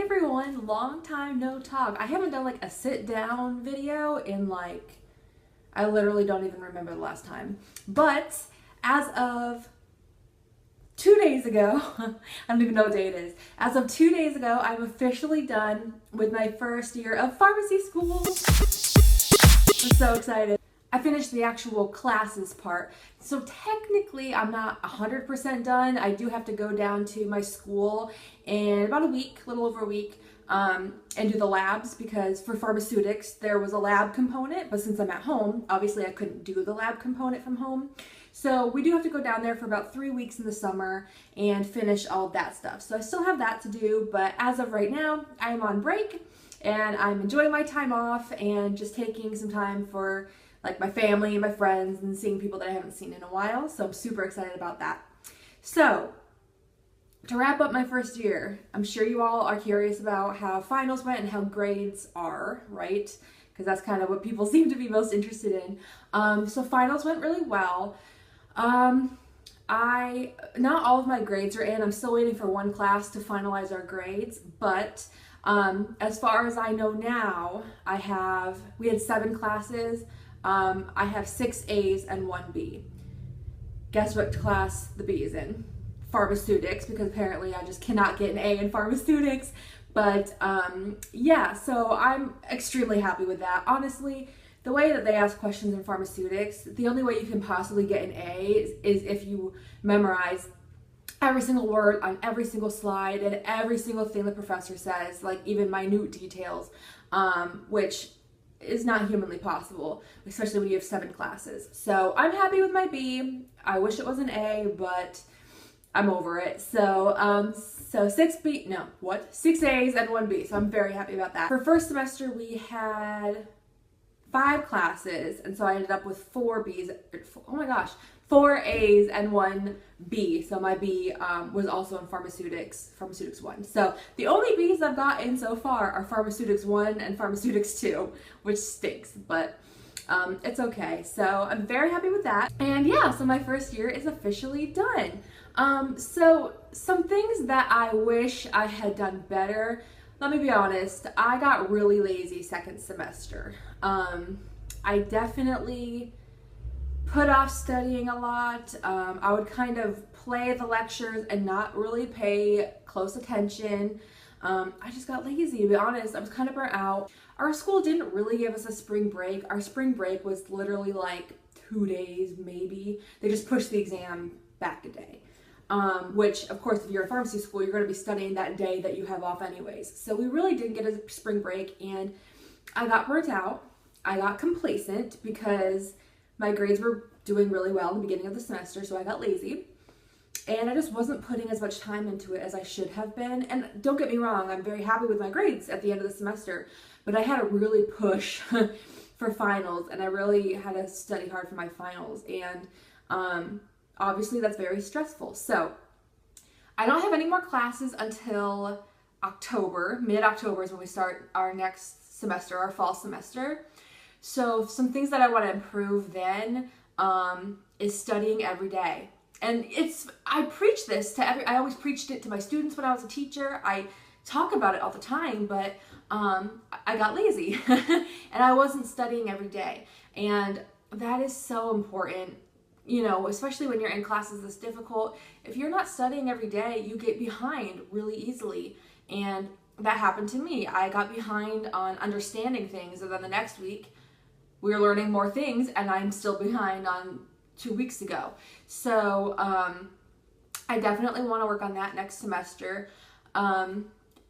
everyone, long time no talk. I haven't done like a sit down video in I literally don't even remember the last time. But as of 2 days ago, I don't even know what day it is. As of 2 days ago, I'm officially done with my first year of pharmacy school. I'm so excited. I finished the actual classes part. So technically I'm not 100% done. I do have to go down to my school in about a week, a little over a week, and do the labs, because for pharmaceutics there was a lab component, but since I'm at home, obviously I couldn't do the lab component from home. So we do have to go down there for about 3 weeks in the summer and finish all of that stuff. So I still have that to do, but as of right now, I'm on break and I'm enjoying my time off and just taking some time for my family and my friends and seeing people that I haven't seen in a while. So I'm super excited about that. So to wrap up my first year, I'm sure you all are curious about how finals went and how grades are, right? Because that's kind of what people seem to be most interested in. So finals went really well. Not all of my grades are in. I'm still waiting for one class to finalize our grades, but as far as I know now, we had 7 classes. I have 6 A's and 1 B. Guess what class the B is in? Pharmaceutics, because apparently I just cannot get an A in pharmaceutics. But yeah, so I'm extremely happy with that. Honestly, the way that they ask questions in pharmaceutics, the only way you can possibly get an A is if you memorize every single word on every single slide and every single thing the professor says, like even minute details, which is not humanly possible, especially when you have 7 classes. So I'm happy with my B. I wish it was an A, but I'm over it. So 6 A's and 1 B. So I'm very happy about that. For first semester, we had 5 classes, and so I ended up with 4 B's. Oh my gosh, 4 A's and 1 B. So my B was also in pharmaceutics 1. So the only B's I've gotten so far are pharmaceutics 1 and pharmaceutics 2, which stinks, but it's okay. So I'm very happy with that. And yeah, so my first year is officially done. So some things that I wish I had done better. Let me be honest, I got really lazy second semester. I definitely put off studying a lot. I would kind of play the lectures and not really pay close attention. I just got lazy, to be honest. I was kind of burnt out. Our school didn't really give us a spring break. Our spring break was literally 2 days, maybe. They just pushed the exam back a day. Which, of course, if you're in pharmacy school, you're going to be studying that day that you have off anyways. So we really didn't get a spring break, and I got burnt out. I got complacent because my grades were doing really well in the beginning of the semester, so I got lazy. And I just wasn't putting as much time into it as I should have been. And don't get me wrong, I'm very happy with my grades at the end of the semester, but I had to really push for finals, and I really had to study hard for my finals. And obviously that's very stressful. So I don't have any more classes until October. Mid-October is when we start our next semester, our fall semester. So some things that I want to improve then is studying every day. And I preach this I always preached it to my students when I was a teacher. I talk about it all the time, but I got lazy and I wasn't studying every day. And that is so important, especially when you're in classes this difficult. If you're not studying every day, you get behind really easily. And that happened to me. I got behind on understanding things, and then the next week we were learning more things, and I'm still behind on 2 weeks ago. So I definitely want to work on that next semester. And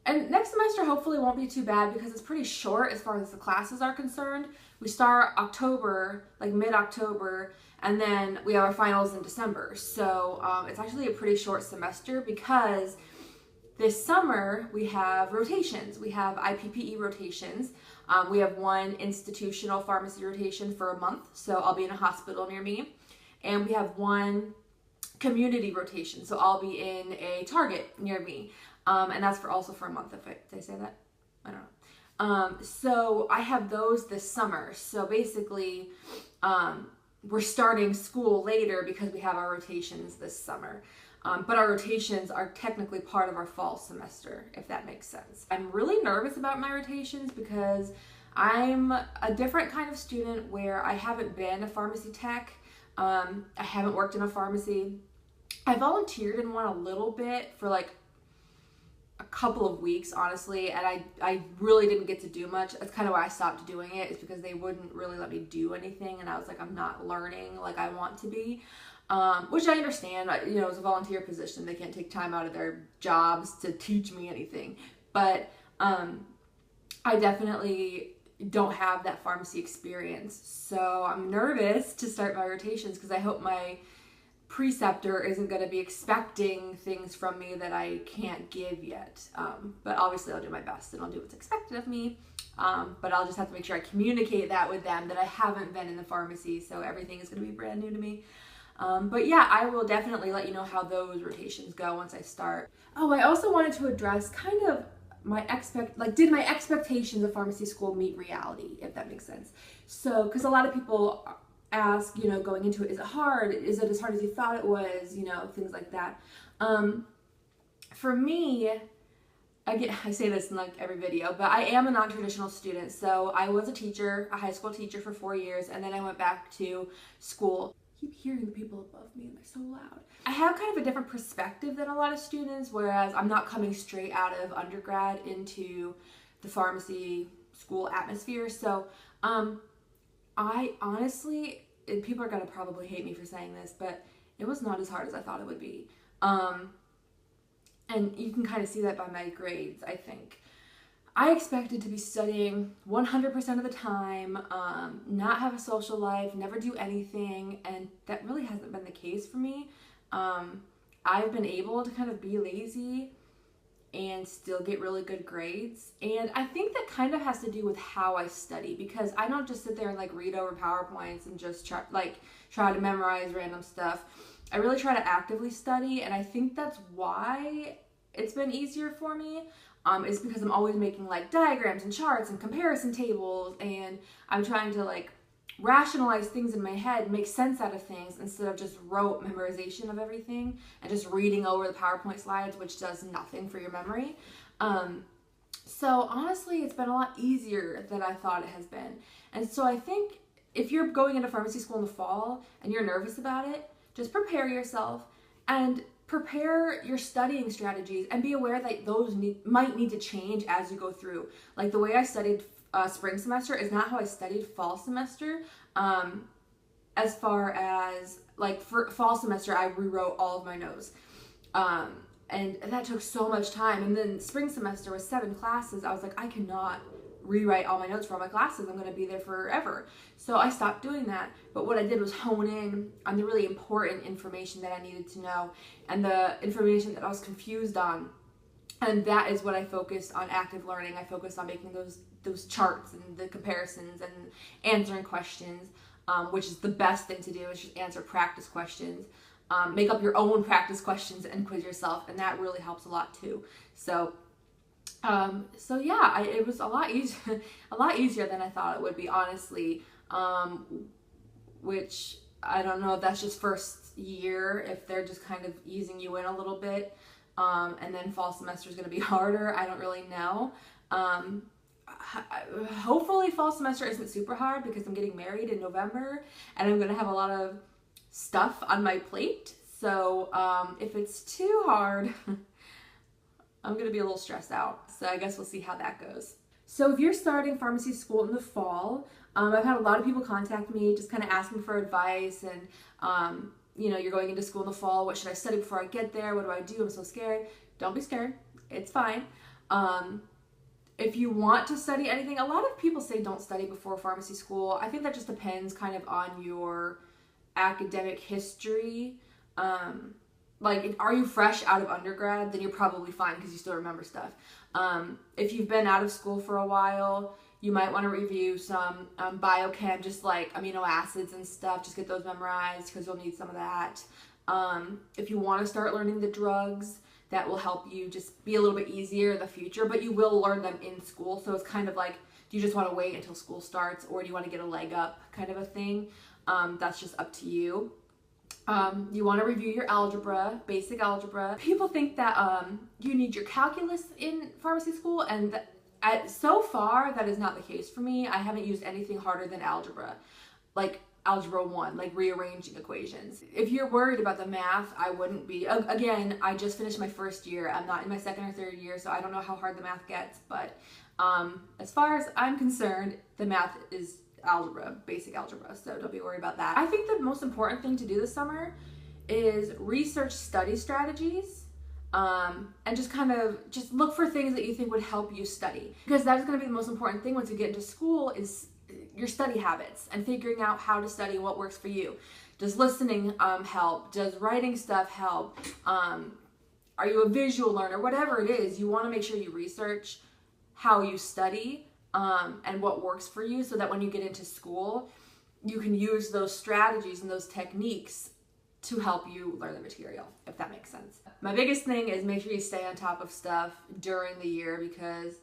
next semester hopefully won't be too bad because it's pretty short as far as the classes are concerned. We start October, mid-October, and then we have our finals in December. So it's actually a pretty short semester because this summer we have rotations. We have IPPE rotations. We have one institutional pharmacy rotation for a month, so I'll be in a hospital near me. And we have one community rotation, so I'll be in a Target near me. And that's also for a month. Did I say that? I don't know. So I have those this summer. So basically, we're starting school later because we have our rotations this summer. but our rotations are technically part of our fall semester, if that makes sense. I'm really nervous about my rotations because I'm a different kind of student where I haven't been a pharmacy tech. I haven't worked in a pharmacy. I volunteered in one a little bit for like a couple of weeks, honestly, and I really didn't get to do much. That's kind of why I stopped doing it, is because they wouldn't really let me do anything, and I was like, I'm not learning like I want to be, which I understand. You know, as a volunteer position, they can't take time out of their jobs to teach me anything, but I definitely don't have that pharmacy experience, so I'm nervous to start my rotations because I hope my preceptor isn't going to be expecting things from me that I can't give yet. But obviously I'll do my best and I'll do what's expected of me. But I'll just have to make sure I communicate that with them, that I haven't been in the pharmacy, so everything is going to be brand new to me. But yeah, I will definitely let you know how those rotations go once I start. Oh, I also wanted to address kind of did my expectations of pharmacy school meet reality, if that makes sense? So, because a lot of people ask, you know, going into it, is it hard? Is it as hard as you thought it was? You know, things like that. For me, I say this in like every video, but I am a non-traditional student. So I was a teacher, a high school teacher for 4 years, and then I went back to school. I keep hearing the people above me and they're so loud. I have kind of a different perspective than a lot of students, whereas I'm not coming straight out of undergrad into the pharmacy school atmosphere. So I honestly, and people are going to probably hate me for saying this, but it was not as hard as I thought it would be. And you can kind of see that by my grades, I think. I expected to be studying 100% of the time, not have a social life, never do anything, and that really hasn't been the case for me. I've been able to kind of be lazy and still get really good grades, and I think that kind of has to do with how I study, because I don't just sit there and like read over PowerPoints and just try to memorize random stuff. I really try to actively study, and I think that's why it's been easier for me. Is because I'm always making like diagrams and charts and comparison tables, and I'm trying to like rationalize things in my head, make sense out of things, instead of just rote memorization of everything and just reading over the PowerPoint slides, which does nothing for your memory. So honestly, it's been a lot easier than I thought it has been. And so I think if you're going into pharmacy school in the fall and you're nervous about it, just prepare yourself and prepare your studying strategies, and be aware that those might need to change as you go through. Like the way I studied spring semester is not how I studied fall semester. As far as like for fall semester, I rewrote all of my notes. And that took so much time. And then spring semester was 7 classes. I was like, I cannot rewrite all my notes for all my classes. I'm going to be there forever. So I stopped doing that. But what I did was hone in on the really important information that I needed to know, and the information that I was confused on. And that is what I focused on active learning. I focused on making those charts and the comparisons and answering questions, which is the best thing to do, is just answer practice questions. Make up your own practice questions and quiz yourself, and that really helps a lot too. So yeah, it was a lot easier than I thought it would be, honestly. Which I don't know if that's just first year, if they're just kind of easing you in a little bit, and then fall semester is going to be harder. I don't really know. Hopefully fall semester isn't super hard, because I'm getting married in November and I'm going to have a lot of stuff on my plate. So if it's too hard, I'm going to be a little stressed out. So I guess we'll see how that goes. So if you're starting pharmacy school in the fall, I've had a lot of people contact me just kind of asking for advice, and you know, you're going into school in the fall. What should I study before I get there? What do I do? I'm so scared. Don't be scared. It's fine. If you want to study anything, a lot of people say don't study before pharmacy school. I think that just depends kind of on your academic history. Like, are you fresh out of undergrad? Then you're probably fine because you still remember stuff. If you've been out of school for a while, you might want to review some biochem, just like amino acids and stuff. Just get those memorized because you'll need some of that. If you want to start learning the drugs, that will help you just be a little bit easier in the future, but you will learn them in school. So it's kind of like, do you just want to wait until school starts, or do you want to get a leg up kind of a thing? That's just up to you. You want to review your algebra, basic algebra. People think that you need your calculus in pharmacy school, and so far that is not the case for me. I haven't used anything harder than algebra, like algebra 1, like rearranging equations. If you're worried about the math, I wouldn't be. Again, I just finished my first year. I'm not in my second or third year, so I don't know how hard the math gets, but as far as I'm concerned, the math is algebra, basic algebra, so don't be worried about that. I think the most important thing to do this summer is research study strategies, and just look for things that you think would help you study, because that's going to be the most important thing once you get into school is your study habits and figuring out how to study and what works for you. Does listening help? Does writing stuff help? Are you a visual learner? Whatever it is, you want to make sure you research how you study and what works for you, so that when you get into school, you can use those strategies and those techniques to help you learn the material, if that makes sense. My biggest thing is make sure you stay on top of stuff during the year, because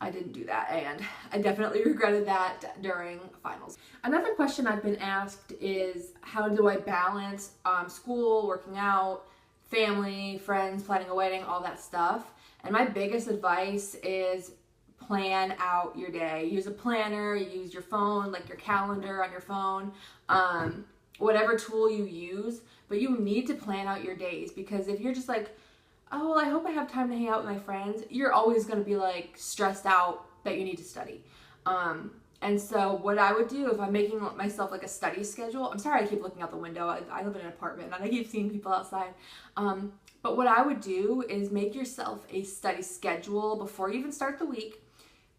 I didn't do that, and I definitely regretted that during finals. Another question I've been asked is, how do I balance school, working out, family, friends, planning a wedding, all that stuff? And my biggest advice is plan out your day. Use a planner, use your phone, like your calendar on your phone, whatever tool you use, but you need to plan out your days, because if you're just like, oh, well, I hope I have time to hang out with my friends, you're always going to be like stressed out that you need to study. And so what I would do if I'm making myself like a study schedule, I'm sorry I keep looking out the window, I live in an apartment and I keep seeing people outside. But what I would do is make yourself a study schedule before you even start the week.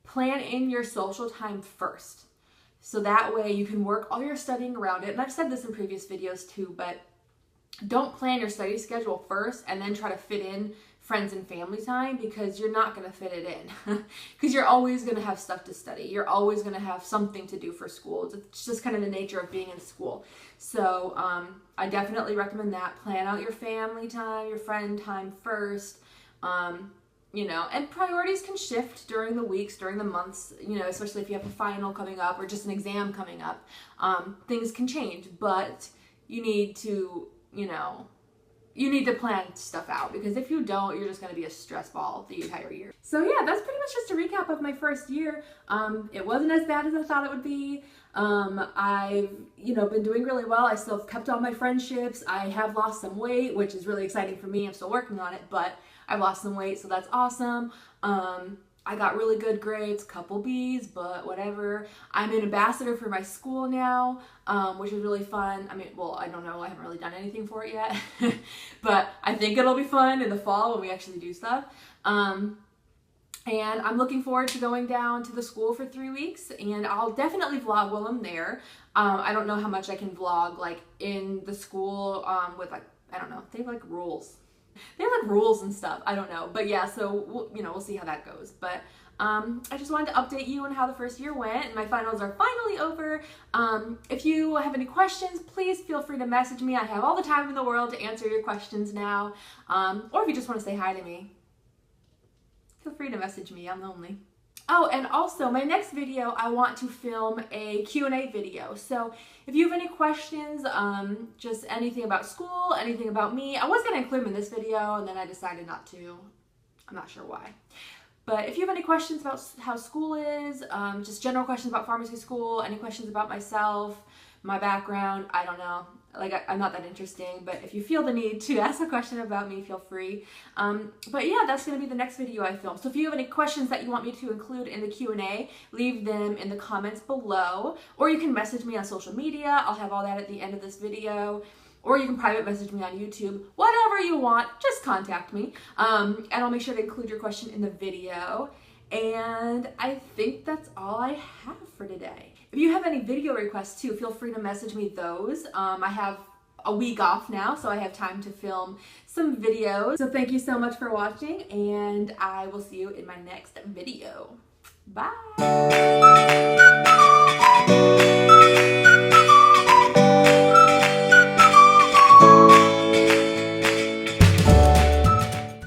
Plan in your social time first. So that way you can work all your studying around it. And I've said this in previous videos too, but don't plan your study schedule first and then try to fit in friends and family time, because you're not going to fit it in. Because you're always going to have stuff to study. You're always going to have something to do for school. It's just kind of the nature of being in school. So I definitely recommend that. Plan out your family time, your friend time first. You know, and priorities can shift during the weeks, during the months, you know, especially if you have a final coming up or just an exam coming up. Things can change, but you need to, you know, you need to plan stuff out, because if you don't, you're just going to be a stress ball the entire year. So yeah, that's pretty much just a recap of my first year. It wasn't as bad as I thought it would be. I've, you know, been doing really well. I still have kept all my friendships. I have lost some weight, which is really exciting for me. I'm still working on it, but I've lost some weight, so that's awesome. I got really good grades, couple B's, but whatever. I'm an ambassador for my school now, which is really fun. I mean, well, I don't know. I haven't really done anything for it yet, but I think it'll be fun in the fall when we actually do stuff. And I'm looking forward to going down to the school for 3 weeks, and I'll definitely vlog while I'm there. I don't know how much I can vlog like in the school with like, I don't know, they have like rules. They have like rules and stuff. I don't know. But yeah, so we'll see how that goes. But I just wanted to update you on how the first year went, and my finals are finally over. If you have any questions, please feel free to message me. I have all the time in the world to answer your questions now. Or if you just want to say hi to me, feel free to message me. I'm lonely. Oh, and also my next video, I want to film a Q&A video. So if you have any questions, just anything about school, anything about me, I was going to include them in this video and then I decided not to. I'm not sure why. But if you have any questions about how school is, just general questions about pharmacy school, any questions about myself, my background, I don't know. Like, I'm not that interesting, but if you feel the need to ask a question about me, feel free. But yeah, that's going to be the next video I film. So if you have any questions that you want me to include in the Q&A, leave them in the comments below, or you can message me on social media. I'll have all that at the end of this video. Or you can private message me on YouTube. Whatever you want, just contact me. And I'll make sure to include your question in the video. And I think that's all I have for today. If you have any video requests too, feel free to message me those. I have a week off now, so I have time to film some videos. So thank you so much for watching, and I will see you in my next video. Bye!